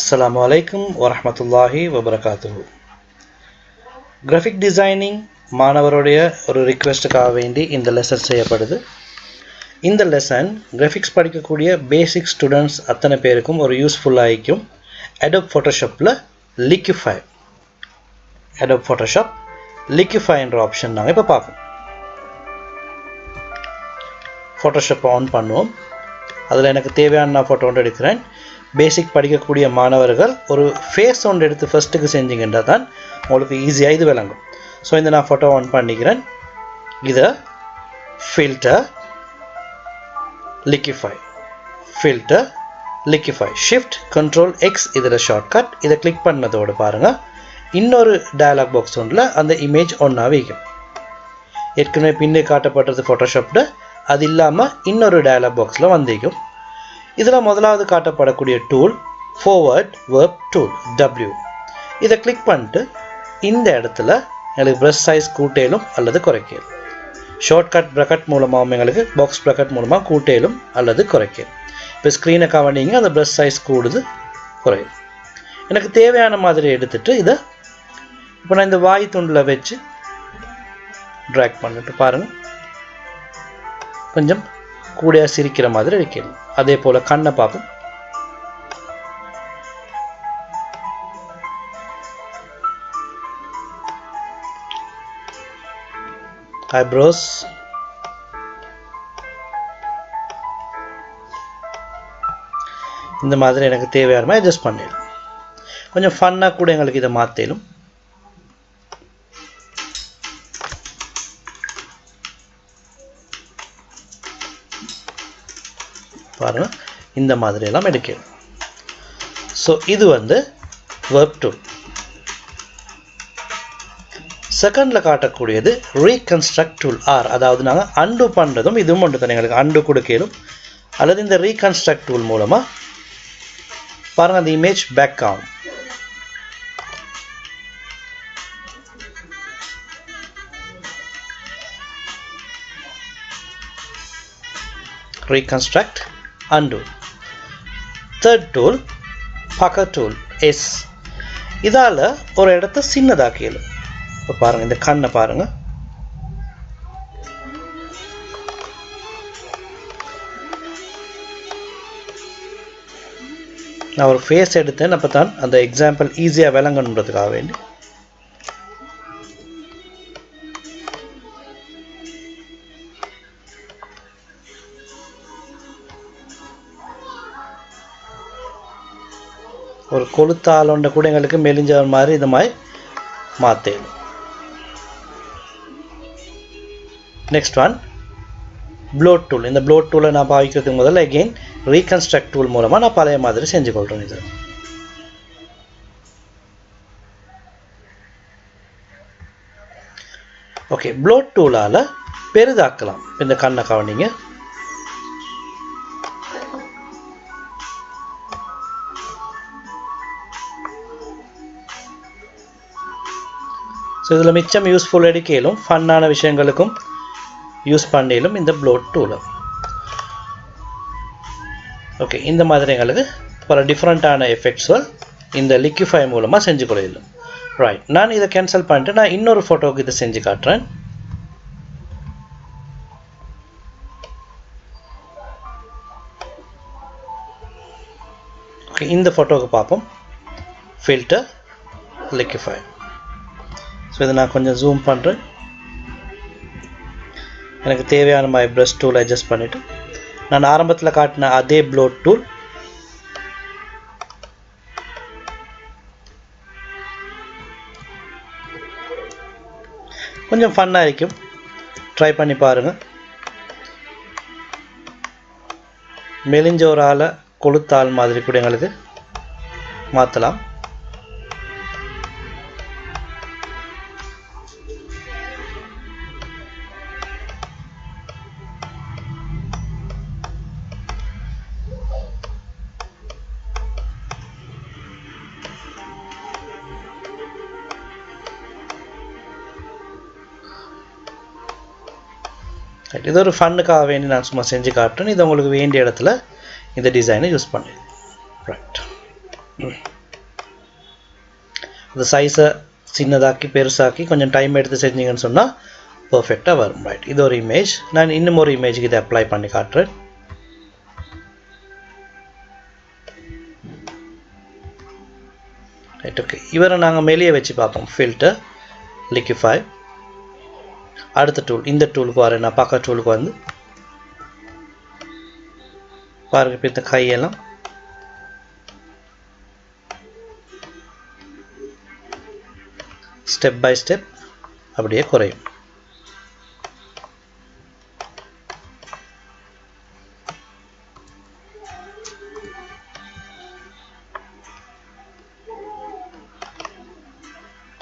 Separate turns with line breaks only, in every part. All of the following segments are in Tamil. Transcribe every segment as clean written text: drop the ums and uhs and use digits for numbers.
Assalamu alaikum wa rahmatullahi wa barakatuh. Graphic designing மாணவருடைய ஒரு ரிக்வெஸ்ட்டுக்காக வேண்டி இந்த லெசன் செய்யப்படுது. இந்த லெசன் கிராஃபிக்ஸ் படிக்கக்கூடிய பேசிக் ஸ்டூடெண்ட்ஸ் அத்தனை பேருக்கும் ஒரு யூஸ்ஃபுல்லாக இருக்கும். Adobe Photoshopல Liquefy Adobe Photoshop Liquefy என்ற ஆப்ஷன் நாங்கள் இப்போ பார்ப்போம். Photoshop ஆன் பண்ணுவோம். அதில் எனக்கு தேவையான நான் ஃபோட்டோ ஒன்று எடுக்கிறேன். பேசிக் படிக்கக்கூடிய மாணவர்கள் ஒரு ஃபேஸ் ஒன்று எடுத்து ஃபஸ்ட்டுக்கு செஞ்சிங்கன்னா தான் உங்களுக்கு ஈஸியாக இது விளங்கும். ஸோ இந்த நான் ஃபோட்டோ ஆன் பண்ணிக்கிறேன். இதை filter liquefy shift control X இதில் ஷார்ட்கட். இதை கிளிக் பண்ணதோடு பாருங்கள் இன்னொரு டயலாக் பாக்ஸ் ஒன்றில் அந்த இமேஜ் ஒன்றா வைக்கும். ஏற்கனவே பின்னே காட்டப்பட்டது ஃபோட்டோஷாப்பில், அது இல்லாமல் இன்னொரு டயலாக் பாக்ஸில் வந்திருக்கும். இதில் முதலாவது காட்டப்படக்கூடிய tool forward warp tool W. இதை கிளிக் பண்ணிட்டு இந்த இடத்துல எங்களுக்கு ப்ரஷ் சைஸ் கூட்டேலும் அல்லது குறைக்கலும். ஷார்ட்கட் ப்ராக்கெட் மூலமாகவும் எங்களுக்கு பாக்ஸ் ப்ராக்கெட் மூலமாக கூட்டேலும் அல்லது குறைக்கலும். இப்போ ஸ்க்ரீனை கவனிங்க, அந்த ப்ரஷ் சைஸ் கூடுது குறையும். எனக்கு தேவையான மாதிரி எடுத்துகிட்டு இதை இப்போ நான் இந்த வாய் துண்டில் வச்சு ட்ராக் பண்ணிட்டு பாருங்கள், கொஞ்சம் கூட சிரிக்கிற மாதிரி வைக்கணும். அதே போல் கண்ணை பார்ப்போம். ஐப்ரோஸ், இந்த மாதிரி எனக்கு தேவையான அட்ஜஸ்ட் பண்ணிடலாம். கொஞ்சம் ஃபன்னாக கூட எங்களுக்கு இதை மாற்றலும். பாருங்கள், இந்த மாதிரி எல்லாம் எடுக்கணும். ஸோ இது வெர்ப் டூல். செகண்டில் காட்டக்கூடியது ரீகன்ஸ்ட்ரக்ட் டூல் ஆர், அதாவது நாங்கள் அண்டு பண்ணுறதும் இதுவும் ஒன்று தானே. எங்களுக்கு அண்டு கொடுக்கலும் அல்லது இந்த ரீகன்ஸ்ட்ரக்ட் டூல் மூலமாக பாருங்கள் அந்த இமேஜ் பேக் ஆகும். Reconstruct, undo. Third tool pucker tool S. இதால் ஒரு இடத்த சின்னதாக்கியலும். இப்போ பாருங்கள், இந்த கண்ணை பாருங்கள். நான் ஒரு ஃபேஸ் எடுத்தேன், அப்போ தான் அந்த எக்ஸாம்பிள் ஈஸியாக விளங்கணுன்றதுக்காக வேண்டி. ஒரு கொளுத்தாலொண்ட கூட எங்களுக்கு மெலிஞ்ச மாதிரி இந்த மாதிரி மாற்றணும். Next one bloat tool. இந்த ப்ளோட் டூலை நான் பாவிக்கிறதுக்கு முதல்ல அகெயின் ரீகன்ஸ்ட்ரக்ட் டூல் மூலமாக நான் பழைய மாதிரி செஞ்சு கொள்கிறேன். இது ஓகே. ப்ளோட் டூலால் பெரிதாக்கலாம். இந்த கண்ணை கவனிங்க. ஸோ இதில் மிச்சம் யூஸ்ஃபுல் எடுக்கலும், ஃபன்னான விஷயங்களுக்கும் யூஸ் பண்ணிலும் இந்த ப்ளோட் டூலை. ஓகே, இந்த மாதிரி எங்களுக்கு பல டிஃப்ரெண்ட்டான எஃபெக்ட்ஸுகள் இந்த லிக்விஃபை மூலமாக செஞ்சு கொள்ளையிலும். ரைட், நான் இதை கேன்சல் பண்ணிட்டு நான் இன்னொரு ஃபோட்டோவுக்கு இதை செஞ்சு காட்டுறேன். ஓகே, இந்த ஃபோட்டோவுக்கு பார்ப்போம். Filter liquefy. ஸோ இதை நான் கொஞ்சம் ஜூம் பண்ணுறேன். எனக்கு தேவையான மாதிரி ப்ரஷ் டூல் அட்ஜஸ்ட் பண்ணிவிட்டு நான் ஆரம்பத்தில் காட்டின அதே ப்ளோட் டூல் கொஞ்சம் ஃபன்னாக இருக்கும், ட்ரை பண்ணி பாருங்கள். மெலிஞ்ச ஒரு ஆளை கொளுத்தாள் மாதிரி கூட எங்களுக்கு மாற்றலாம். இது ஒரு ஃபன்னுக்காக வேண்டி நான் சும்மா செஞ்சு காட்டுறேன். இது உங்களுக்கு வேண்டிய இடத்துல இந்த டிசைனை யூஸ் பண்ணி ரைட். அந்த சைஸை சின்னதாக்கி பெருசாக்கி கொஞ்சம் டைம் எடுத்து செஞ்சீங்கன்னு சொன்னால் பர்ஃபெக்டாக வரும். ரைட், இது ஒரு இமேஜ். நான் இன்னும் ஒரு இமேஜுக்கு இதை அப்ளை பண்ணி காட்டுறேன். Right, okay. இவரை நாங்கள் மேலேயே வச்சு பார்ப்போம். Filter, liquefy. அடுத்த டூல், இந்த டூலுக்கு வரேன். நான் பார்க்குற டூலுக்கு வந்து பாருங்க, இப்போ இந்த கையெல்லாம் ஸ்டெப் பை ஸ்டெப் அப்படியே குறையும்.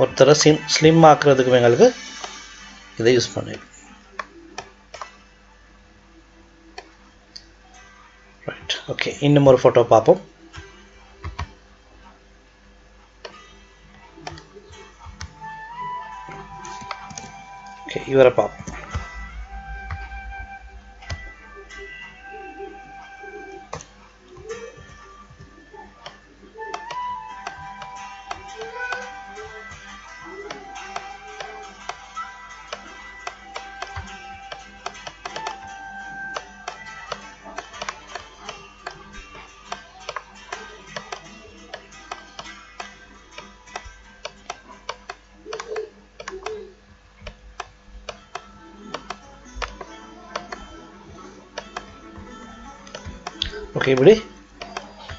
ஒருத்தரை ஸ்லிம் ஆக்குறதுக்கு எங்களுக்கு இதை யூஸ் பண்ணிடும். Right, okay. இன்னும் ஒரு ஃபோட்டோ பார்ப்போம். ஓகே, இவரை பார்ப்போம். ஓகே, இப்படி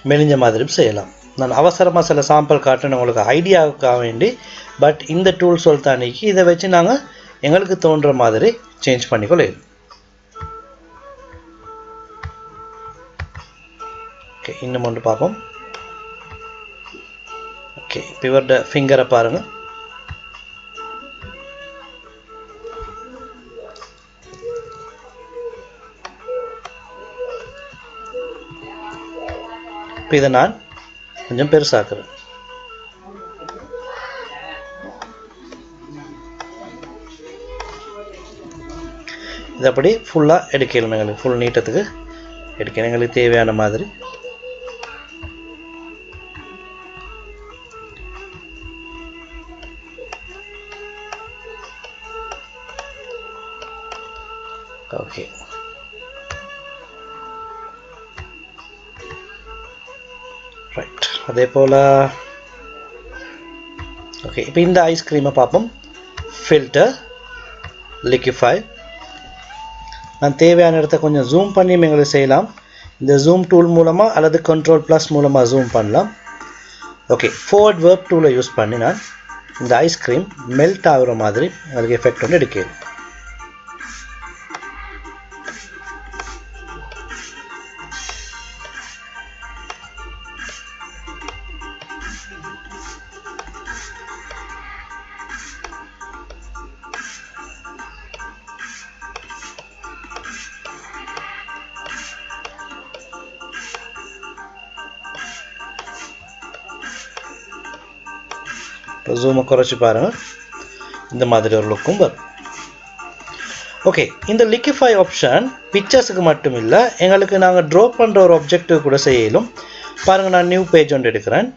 மெலிஞ்ச மாதிரியும் செய்யலாம். நான் அவசரமாக சில சாம்பிள் காட்டுறேன் உங்களுக்கு ஐடியாவுக்காக வேண்டி. பட் இந்த டூல் சொல்லித்தானிக்கு இதை வச்சு நாங்கள் எங்களுக்கு தோன்ற மாதிரி சேஞ்ச் பண்ணிக்கொள்ளலாம். ஓகே, இன்னும் ஒன்று பார்ப்போம். ஓகே, இப்போ இவரோட ஃபிங்கரை பாருங்கள். இப்போ இதை நான் கொஞ்சம் பெருசாக்குறேன். இது அப்படி ஃபுல்லாக எடுக்கணும். எங்களுக்கு ஃபுல் நீட்டத்துக்கு எடுக்கணும், எங்களுக்கு தேவையான மாதிரி. Okay, right. அதே போல் ஓகே, இப்போ இந்த ஐஸ்கிரீமை பார்ப்போம். Filter, liquefy. நான் தேவையான இடத்த கொஞ்சம் ஜூம் பண்ணி எங்களுக்கு செய்யலாம். இந்த ஜூம் டூல் மூலமாக அல்லது கண்ட்ரோல் ப்ளஸ் மூலமாக ஜூம் பண்ணலாம். ஓகே, ஃபோர்வர்ட் வேர்ப் டூலை யூஸ் பண்ணி நான் இந்த ஐஸ்கிரீம் மெல்ட் ஆகுற மாதிரி எங்களுக்கு எஃபெக்ட் ஒன்று எடுக்கணும். இப்போ ஜூமை குறைச்சி பாருங்கள், இந்த மாதிரி ஒரு லுக்கும் வரும். ஓகே, இந்த லிக்விஃபை ஆப்ஷன் பிக்சர்ஸுக்கு மட்டும் இல்லை, எங்களுக்கு நாங்கள் ட்ரா பண்ணுற ஒரு ஆப்ஜெக்டிவ் கூட செய்யலும். பாருங்கள், நான் நியூ பேஜ் ஒன்று எடுக்கிறேன்.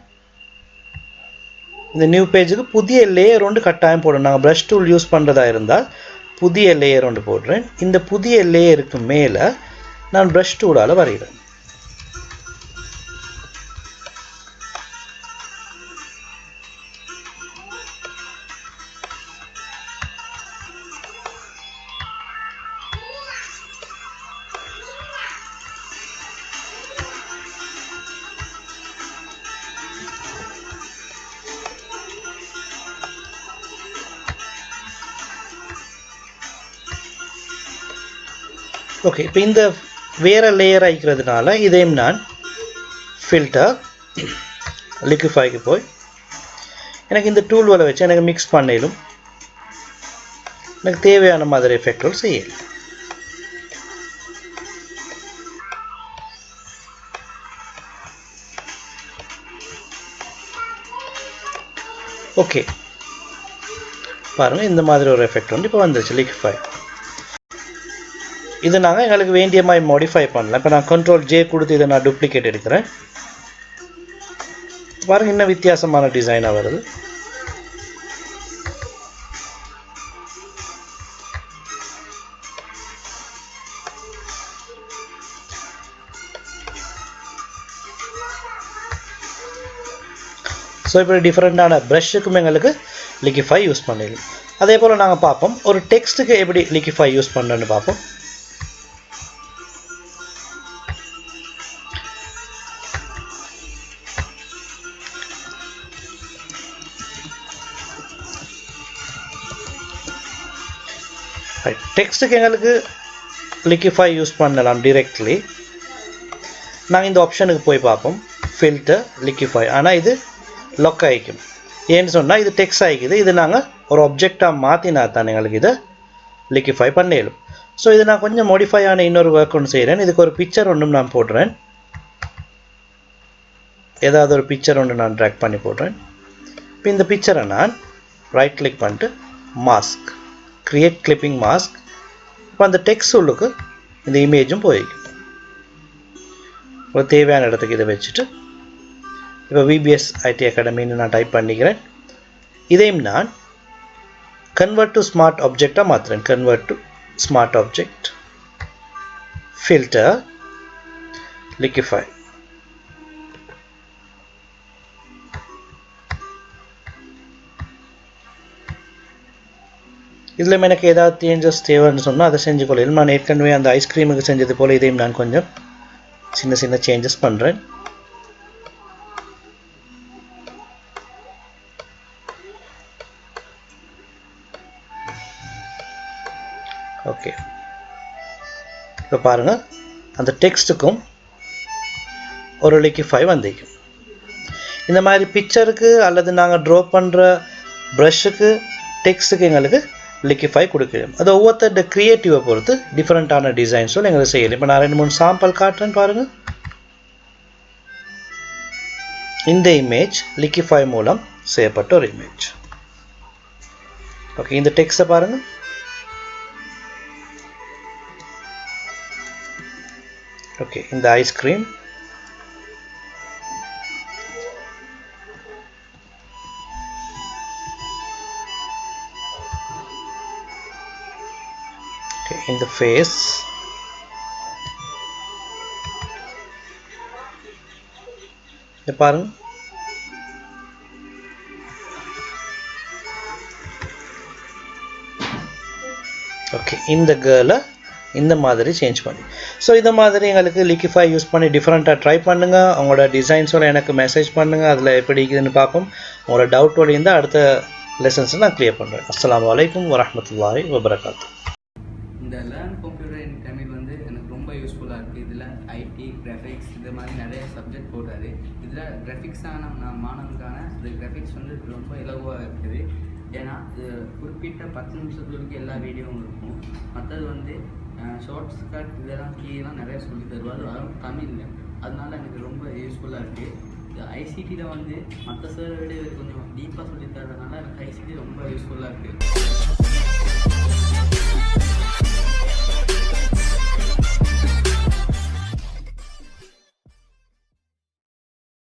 இந்த நியூ பேஜுக்கு புதிய லேயர் ஒன்று கட்டாயம் போடணும். நாங்கள் ப்ரஷ் டூல் யூஸ் பண்ணுறதா இருந்தால் புதிய லேயர் ஒன்று போடுறேன். இந்த புதிய லேயருக்கு மேலே நான் ப்ரஷ் டூலால் வரைகிறேன். ஓகே, இப்போ இந்த வேறு லேயர் ஆகிக்கிறதுனால இதையும் நான் ஃபில்டர், லிக்விஃபைக்கு போய் எனக்கு இந்த டூல் வலை வச்சு எனக்கு மிக்ஸ் பண்ணிடும். எனக்கு தேவையான மாதிரி எஃபெக்டோடு செய்யலாம். ஓகே, பாருங்கள், இந்த மாதிரி ஒரு எஃபெக்ட் வந்து இப்போ வந்துருச்சு லிக்விஃபை. இது நாங்கள் எங்களுக்கு வேண்டிய மாதிரி மாடிஃபை பண்ணலாம். இப்போ நான் கண்ட்ரோல் ஜே கொடுத்து இதை நான் டூப்ளிகேட் எடுக்கிறேன். பாருங்கள், இன்னும் வித்தியாசமான டிசைனாக வருது. ஸோ இப்படி டிஃப்ரெண்ட்டான ப்ரஷ்ஷுக்கும் எங்களுக்கு லிக்விஃபை யூஸ் பண்ணிடலாம். அதே போல் நாங்கள் பார்ப்போம் ஒரு டெக்ஸ்ட்டுக்கு எப்படி லிக்விஃபை யூஸ் பண்ணுறேன்னு பார்ப்போம். டெக்ஸ்ட்டுக்கு எங்களுக்கு லிக்விஃபை யூஸ் பண்ணலாம் டிரெக்ட்லி. நாங்கள் இந்த ஆப்ஷனுக்கு போய் பார்ப்போம், ஃபில்டர் லிக்விஃபை. ஆனால் இது லொக் ஆகிக்கும். ஏன்னு சொன்னால் இது டெக்ஸ்ட் ஆகிக்குது. இது நாங்கள் ஒரு ஆப்ஜெக்டாக மாற்றினா தான் எங்களுக்கு இதை லிக்விஃபை பண்ணிடலும். ஸோ இது நான் கொஞ்சம் மாடிஃபை ஆன இன்னொரு ஒர்க் ஒன்று செய்கிறேன். இதுக்கு ஒரு பிக்சர் ஒன்றும் நான் போடுறேன். ஏதாவது ஒரு பிக்சர் ஒன்று நான் ட்ராக் பண்ணி போடுறேன். இப்போ இந்த பிக்சரை நான் ரைட் கிளிக் பண்ணிட்டு மாஸ்க், கிரியேட் கிளிப்பிங் மாஸ்க். இப்போ அந்த டெக்ஸ்ட் உள்ளுக்கு இந்த இமேஜும் போயிடும். ஒரு தேவையான இடத்துக்கு இதை வச்சுட்டு இப்போ விபிஎஸ் ஐடி அகாடமின்னு நான் டைப் பண்ணிக்கிறேன். இதையும் நான் கன்வெர்ட் டு ஸ்மார்ட் ஆப்ஜெக்டாக மாற்றுறேன். Convert to smart object, filter, liquify. இதில் எனக்கு ஏதாவது சேஞ்சஸ் தேவைன்னு சொன்னால் அதை செஞ்சு கொள்ளையில். நான் ஏற்கனவே அந்த ஐஸ்கிரீமுக்கு செஞ்சது போல் இதையும் நான் கொஞ்சம் சின்ன சின்ன சேஞ்சஸ் பண்ணுறேன். ஓகே, இப்போ பாருங்கள் அந்த டெக்ஸ்ட்டுக்கும் ஒரு லிக்விஃபை வந்திருக்கும். இந்த மாதிரி பிக்சருக்கு அல்லது நாங்கள் ட்ரா பண்ணுற ப்ரஷ்ஷுக்கு டெக்ஸ்ட்டுக்கு எங்களுக்கு லிக்விஃபை கொடுக்கணும். அது ஒவ்வொருத்தர் க்ரியேட்டிவை பொறுத்து டிஃப்ரெண்ட்டான டிசைன்ஸும் எங்களுக்கு செய்யலாம். இப்போ நான் 2-3 சாம்பிள் காட்டுறேன் பாருங்கள். இந்த இமேஜ் லிக்விஃபை மூலம் செய்யப்பட்ட ஒரு இமேஜ். ஓகே, இந்த டெக்ஸ்ட்டை பாருங்கள். ஓகே, இந்த ஐஸ்கிரீம், in the face, இதை பாருங்க. ஓகே, இந்த கேர்ளை இந்த மாதிரி சேஞ்ச் பண்ணி. ஸோ இந்த மாதிரி எங்களுக்கு லிக்விஃபை யூஸ் பண்ணி டிஃப்ரெண்ட்டாக ட்ரை பண்ணுங்கள். அவங்களோட டிசைன்ஸோட எனக்கு மெசேஜ் பண்ணுங்கள். அதில் எப்படி இருக்குதுன்னு பார்ப்போம். உங்களோட டவுட்டோடு இருந்தால் அடுத்த லெசன்ஸை நான் கிளியர் பண்ணுறேன். அஸ்ஸலாமு அலைக்கும் வரஹ்மத்துல்லாஹி வபரகாத்துஹு.
இந்த லேர்ன் கம்ப்யூட்டர் இன் தமிழ் வந்து எனக்கு ரொம்ப யூஸ்ஃபுல்லாக இருக்குது. இதில் ஐடி, கிராஃபிக்ஸ் இது மாதிரி நிறைய சப்ஜெக்ட் போடுறாரு. இதில் கிராஃபிக்ஸான மாணவனுக்கான இந்த கிராஃபிக்ஸ் வந்து ரொம்ப இலகுவாக இருக்குது. ஏன்னா இது குறிப்பிட்ட 10 நிமிஷத்துக்கு எல்லா வீடியோவும் இருக்கும். மற்றது வந்து ஷார்ட்ஸ் கட் இதெல்லாம் கீழெலாம் நிறைய சொல்லி தருவார், அதுவும் தமிழில். அதனால எனக்கு ரொம்ப யூஸ்ஃபுல்லாக இருக்குது. இது ஐசிடியில் வந்து மற்ற சாரை விட கொஞ்சம் டீப்பாக சொல்லி தரதுனால எனக்கு ஐசிடி ரொம்ப யூஸ்ஃபுல்லாக இருக்குது.